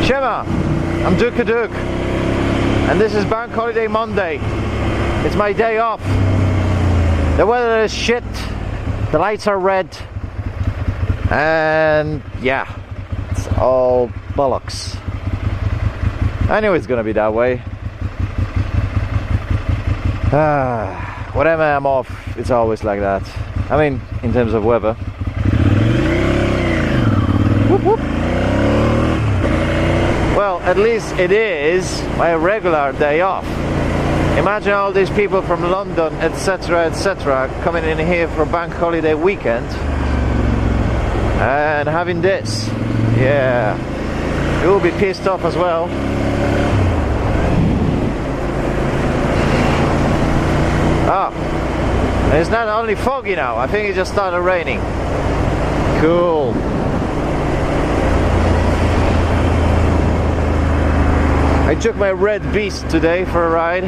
Shema, I'm DukaDuke, and this is Bank Holiday Monday. It's my day off. The weather is shit, the lights are red, and yeah, it's all bollocks. I knew it's gonna be that way. Whenever I'm off, it's always like that. I mean, in terms of weather. Whoop, whoop. Well, at least it is my regular day off. Imagine all these people from London, etc., etc., coming in here for bank holiday weekend and having this. Yeah, you will be pissed off as well. Ah, and it's not only foggy now, I think it just started raining. Cool. I took my red beast today for a ride.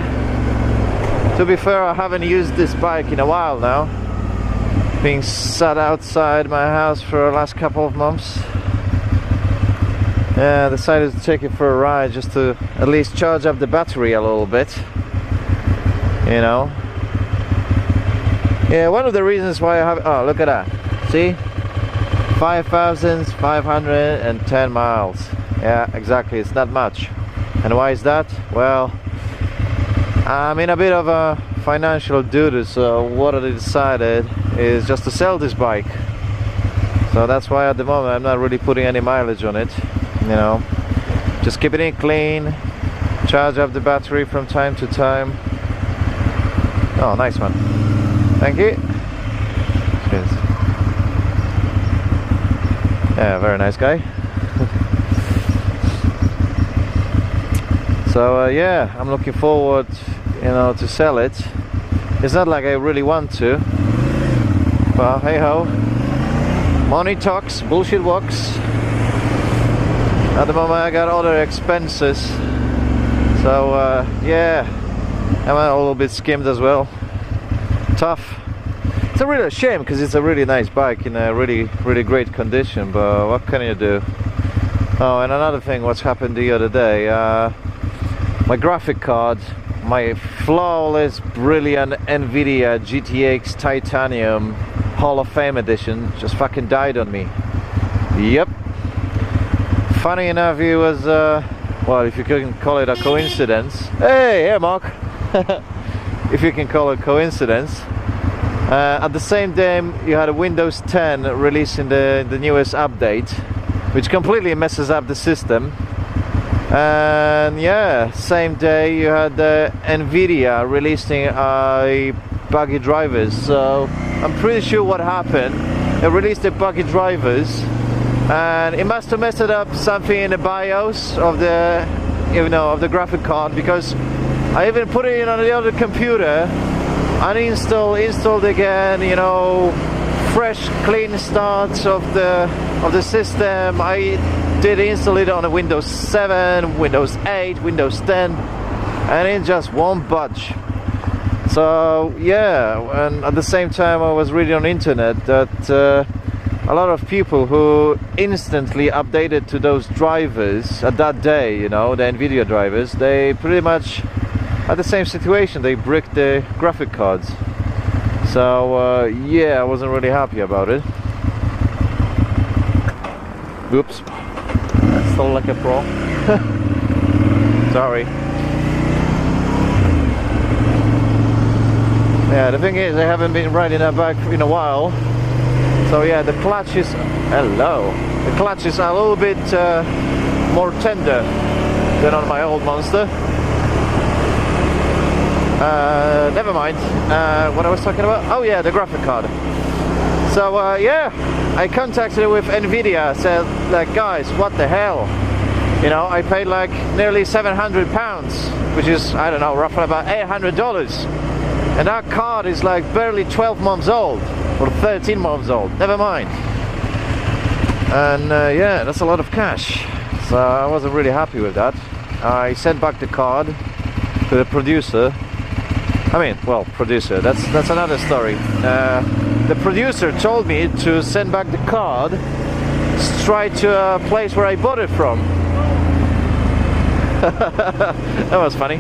To be fair, I haven't used this bike in a while now. Being sat outside my house for the last couple of months. Yeah, I decided to take it for a ride just to at least charge up the battery a little bit. You know. Yeah, one of the reasons why I have... Oh, look at that. See? 5,510 miles. Yeah, exactly. It's not much. And why is that? Well, I'm in a bit of a financial doo-doo, so what I decided is just to sell this bike. So that's why at the moment I'm not really putting any mileage on it. You know, just keeping it clean, charge up the battery from time to time. Oh, nice one. Thank you. Cheers. Yeah, very nice guy. So yeah, I'm looking forward, you know, to sell it. It's not like I really want to, but hey ho, money talks, bullshit walks. At the moment I got other expenses, so yeah, I'm a little bit skimmed as well. Tough. It's a real shame because it's a really nice bike in a really great condition, but what can you do? Oh, and another thing, what's happened the other day, my graphic card, my flawless, brilliant NVIDIA GTX Titanium Hall of Fame edition just fucking died on me. Yep. Funny enough, it was, well, if you can call it a coincidence. Hey, Mark. If you can call it coincidence. At the same time, you had a Windows 10 releasing the newest update, which completely messes up the system. And yeah, same day you had NVIDIA releasing buggy drivers. So I'm pretty sure what happened, they released the buggy drivers and it must have messed up something in the BIOS of the, you know, of the graphic card, because I even put it in on the other computer, installed again, you know, fresh clean start of the system. I did install it on a Windows 7, Windows 8, Windows 10, and it just won't budge. So yeah, and at the same time I was reading on the internet that a lot of people who instantly updated to those drivers at that day, you know, the NVIDIA drivers, they pretty much had the same situation. They bricked the graphic cards. So yeah, I wasn't really happy about it. Oops. Still like a pro. Sorry. Yeah, the thing is, I haven't been riding that bike in a while. So yeah, the clutch is... Hello. The clutch is a little bit more tender than on my old Monster. Never mind. What I was talking about? Oh yeah, the graphic card. So yeah, I contacted with NVIDIA, said like, guys, what the hell? You know, I paid like nearly £700, which is, I don't know, roughly about $800. And that card is like barely 12 months old, or 13 months old, never mind. And yeah, that's a lot of cash. So I wasn't really happy with that. I sent back the card to the producer. I mean, well, producer, that's another story. The producer told me to send back the card straight to a place where I bought it from. That was funny.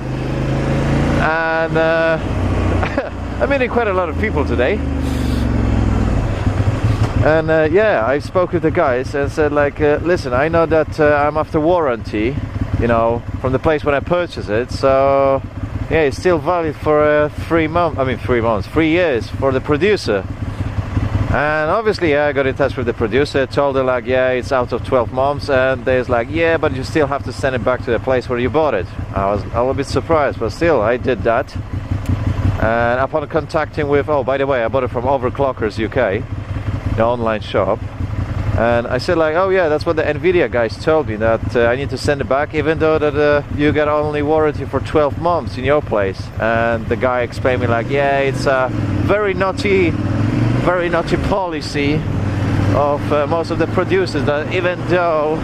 And I'm meeting quite a lot of people today. And yeah, I spoke with the guys and said like, listen, I know that I'm after warranty, you know, from the place when I purchased it. So yeah, it's still valid for 3 months. I mean 3 months, 3 years for the producer. And obviously, yeah, I got in touch with the producer, told her like, yeah, it's out of 12 months, and they's like, yeah, but you still have to send it back to the place where you bought it. I was a little bit surprised, but still, I did that. And upon contacting with, oh, by the way, I bought it from Overclockers UK, the online shop, and I said like, oh yeah, that's what the Nvidia guys told me, that I need to send it back, even though that you get only warranty for 12 months in your place. And the guy explained me like, yeah, it's a very naughty policy of most of the producers, that even though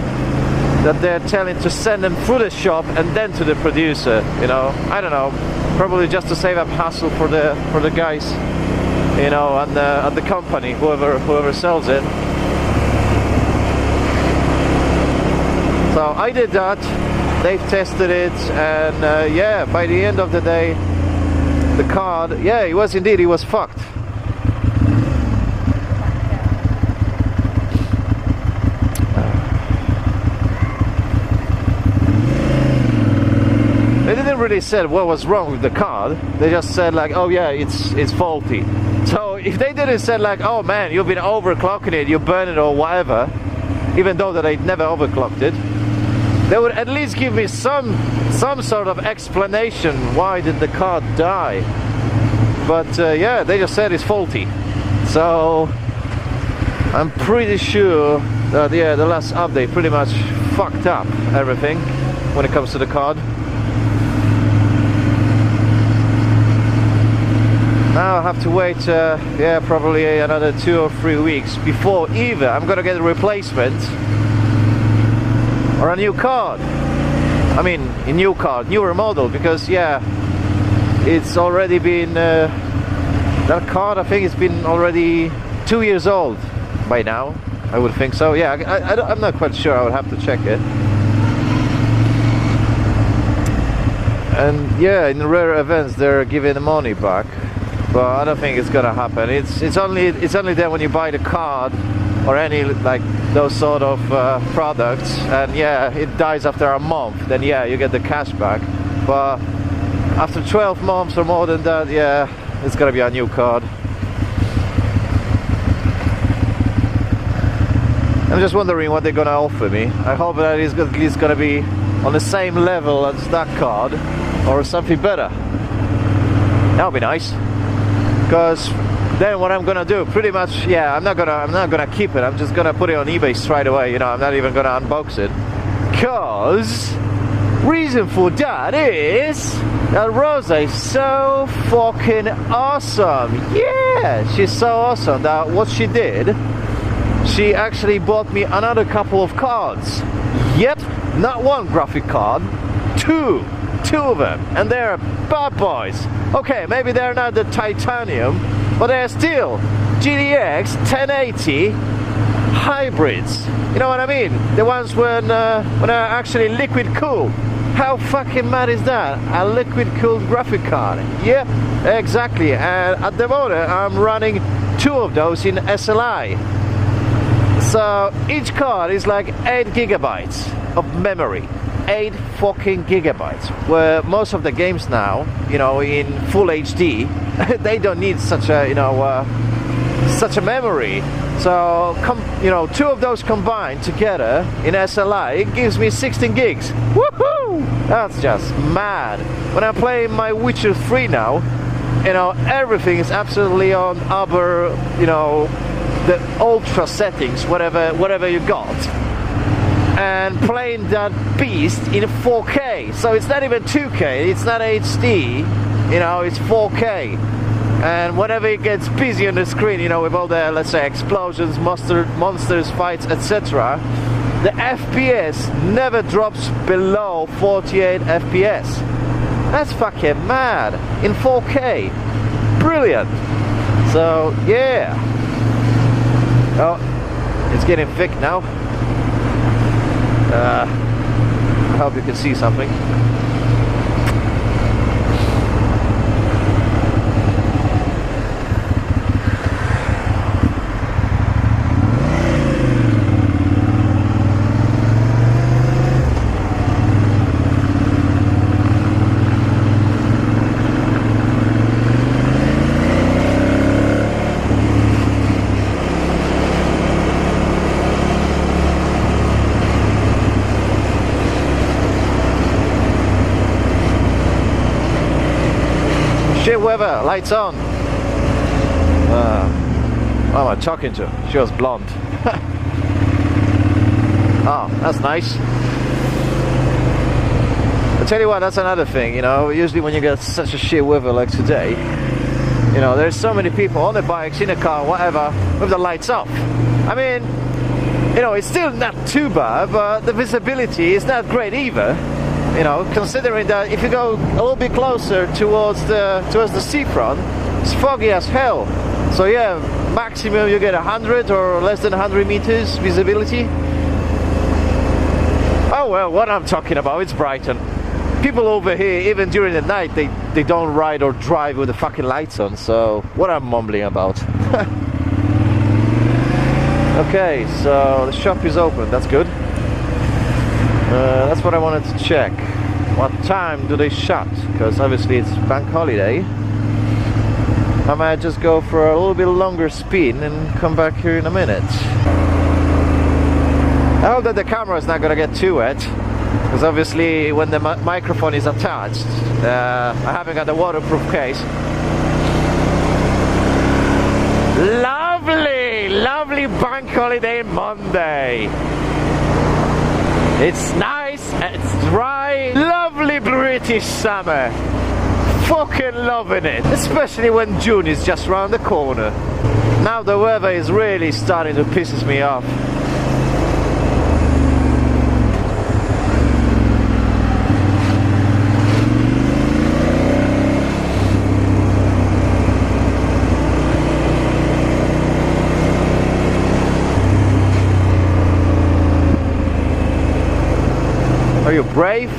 that they're telling to send them through the shop and then to the producer, you know, I don't know, probably just to save up hassle for the guys, you know, and the company, whoever sells it. So I did that, they've tested it, and yeah, by the end of the day, the card, yeah, it was fucked. They didn't really say what was wrong with the card. They just said like, oh yeah, it's faulty. So if they didn't say like, oh man, you've been overclocking it, you burn it or whatever, even though that I never overclocked it, they would at least give me some sort of explanation why did the card die. But yeah, they just said it's faulty. So I'm pretty sure that yeah, the last update pretty much fucked up everything when it comes to the card. Now I have to wait, yeah, probably another 2 or 3 weeks before either I'm gonna get a replacement or a new card. I mean, a new card, newer model, because yeah, it's already been, that card I think it's been already 2 years old by now, I would think so. Yeah, I'm not quite sure, I would have to check it. And yeah, in rare events they're giving the money back. But I don't think it's gonna happen. It's only there when you buy the card or any like those sort of products, and yeah, it dies after a month. Then yeah, you get the cash back. But after 12 months or more than that, yeah, it's gonna be a new card. I'm just wondering what they're gonna offer me. I hope that it's at least gonna be on the same level as that card or something better. That would be nice. Because then what I'm gonna do, pretty much, yeah, I'm not gonna keep it. I'm just gonna put it on eBay straight away. You know, I'm not even gonna unbox it. Cause reason for that is that Rosa is so fucking awesome. Yeah, she's so awesome that what she did, she actually bought me another couple of cards. Yep, not one graphic card, two of them, and they're bad boys. Okay, maybe they're not the titanium, but they're still GTX 1080 hybrids. You know what I mean? The ones when are actually liquid cooled. How fucking mad is that? A liquid cooled graphic card. Yeah, exactly. And at the moment I'm running 2 of those in SLI. So each card is like 8 gigabytes of memory. 8 fucking gigabytes, where most of the games now, you know, in full HD, they don't need such a, you know, such a memory. So, you know, 2 of those combined together in SLI, it gives me 16 gigs. Woohoo! That's just mad. When I'm playing my Witcher 3 now, you know, everything is absolutely on upper, you know, the ultra settings, whatever you got. And playing that beast in 4K, so it's not even 2K, it's not HD, you know, it's 4K. And whenever it gets busy on the screen, you know, with all the, let's say, explosions, monsters, fights, etc., the FPS never drops below 48 FPS. That's fucking mad in 4K. Brilliant. So yeah. Oh, it's getting thick now. I hope you can see something. Shit weather, lights on. What am I talking to? She was blonde. Oh, that's nice. I tell you what, that's another thing, you know, usually when you get such a shit weather like today, you know, there's so many people on the bikes, in the car, whatever, with the lights off. I mean, you know, it's still not too bad, but the visibility is not great either. You know, considering that if you go a little bit closer towards the seafront, it's foggy as hell. So yeah, maximum you get 100 or less than 100 meters visibility. Oh well, what I'm talking about, it's Brighton. People over here, even during the night, they don't ride or drive with the fucking lights on. So what I'm mumbling about. Okay, so the shop is open, that's good. That's what I wanted to check. What time do they shut? Because obviously it's bank holiday. I might just go for a little bit longer spin and come back here in a minute. I hope that the camera is not gonna get too wet, because obviously when the microphone is attached, I haven't got the waterproof case. Lovely, lovely bank holiday Monday. It's nice, it's dry, lovely British summer. Fucking loving it, especially when June is just round the corner. Now the weather is really starting to piss me off. Are you brave?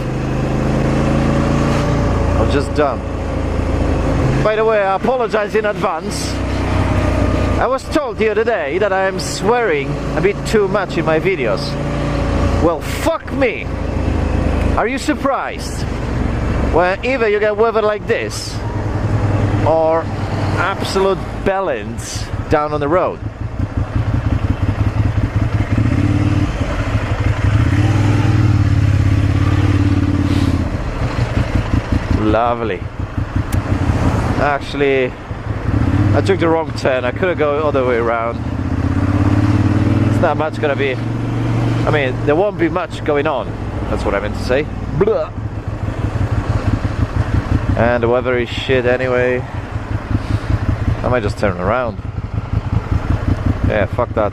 Or just dumb? By the way, I apologize in advance. I was told the other day that I am swearing a bit too much in my videos. Well, fuck me. Are you surprised? When either you get weather like this or absolute bellends down on the road. Lovely. Actually, I took the wrong turn. I could have gone all the way around. It's not much gonna be. I mean, there won't be much going on. That's what I meant to say. Blah. And the weather is shit anyway. I might just turn around. Yeah, fuck that.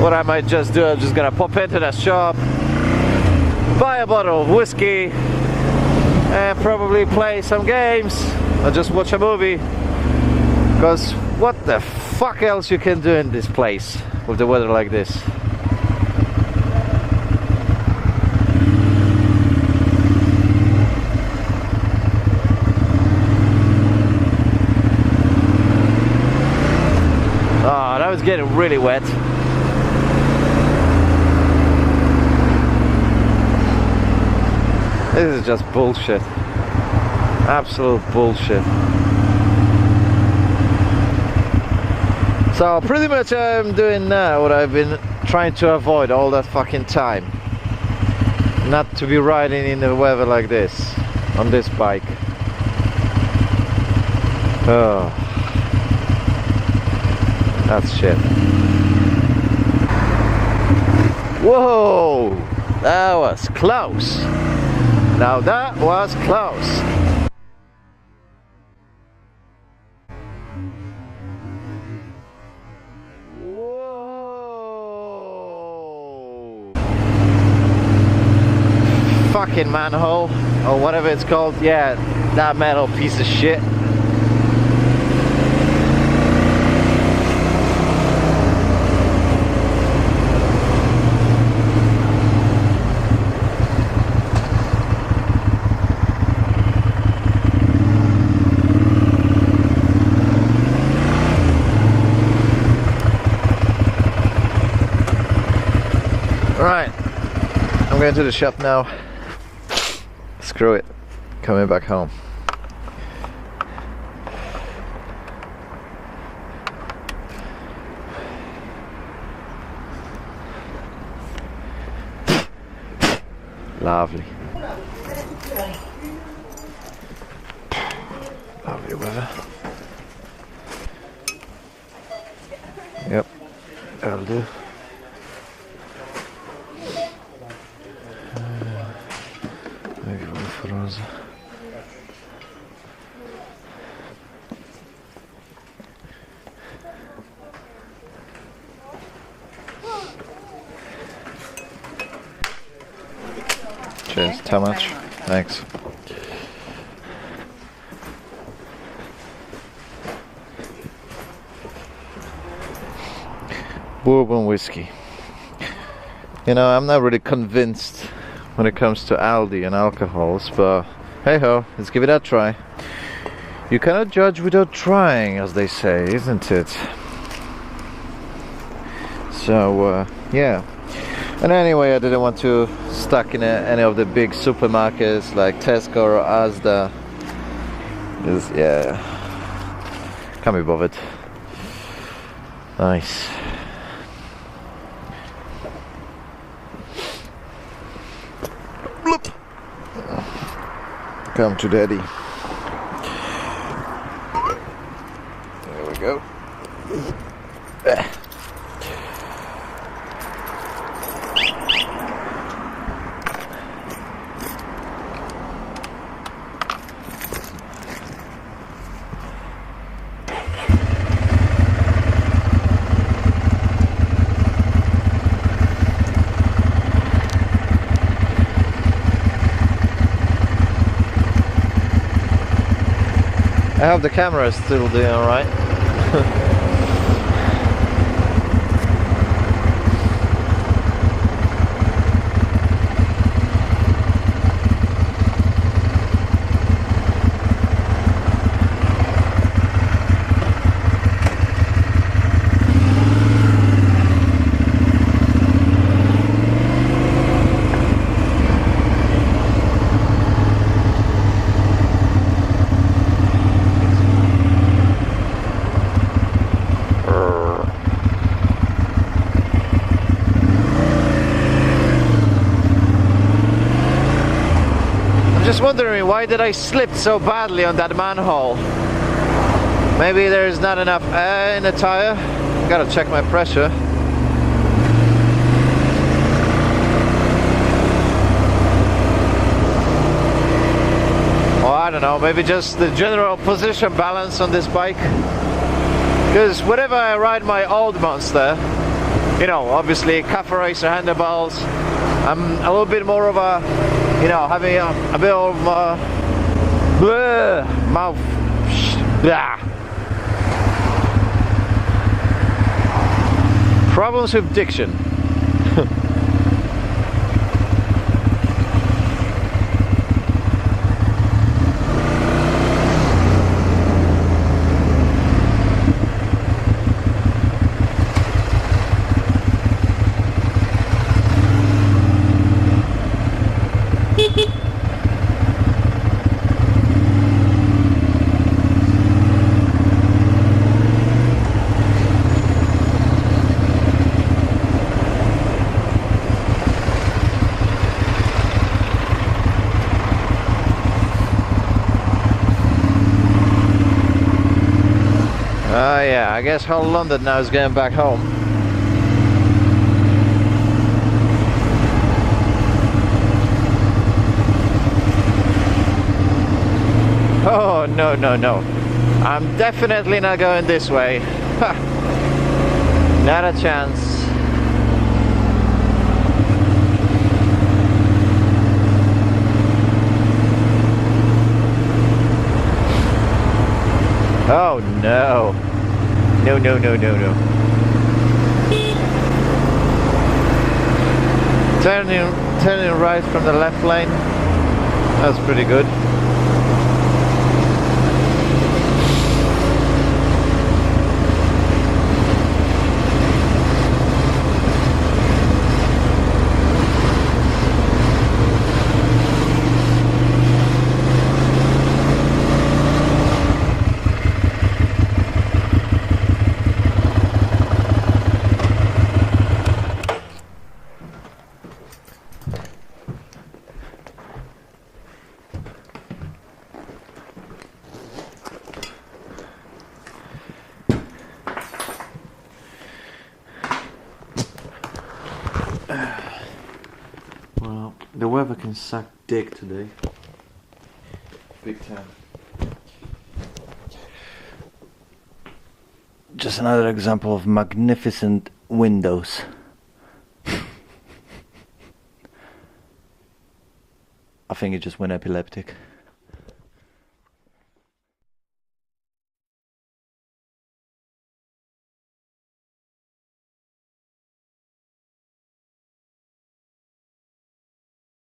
What I might just do, I'm just gonna pop into that shop, buy a bottle of whiskey, and probably play some games or just watch a movie, because what the fuck else you can do in this place with the weather like this? Oh, that was getting really wet. This is just bullshit. Absolute bullshit. So pretty much I'm doing now what I've been trying to avoid all that fucking time. Not to be riding in the weather like this, on this bike. Oh. That's shit. Whoa! That was close. Now that was close. Whoa! Fucking manhole, or whatever it's called. Yeah, that metal piece of shit. Right, I'm going to the shop now. Screw it, coming back home. Lovely. Lovely weather. Yep, that'll do. Maybe one for us. Cheers, how much? Thanks. Bourbon whiskey. You know, I'm not really convinced when it comes to Aldi and alcohols, but hey ho, let's give it a try. You cannot judge without trying, as they say, isn't it? So, yeah. And anyway, I didn't want to stuck in any of the big supermarkets like Tesco or Asda. Yeah, can't be bothered. Nice. Bloop. Come to daddy. There we go. I hope the camera is still doing alright. Just wondering, why did I slip so badly on that manhole? Maybe there's not enough air in the tire. Gotta check my pressure. Or I don't know, maybe just the general position balance on this bike. Because whenever I ride my old Monster, you know, obviously cafe racer handlebars, I'm a little bit more of a, you know, having a bit of mouth. Blah. Problems with diction. Yeah, I guess whole London now is going back home. Oh, no, no, no. I'm definitely not going this way. Ha. Not a chance. Oh, no. No, no, no, no, no. Turning right from the left lane. That's pretty good. Well, the weather can suck dick today. Big time. Just another example of magnificent windows. I think it just went epileptic.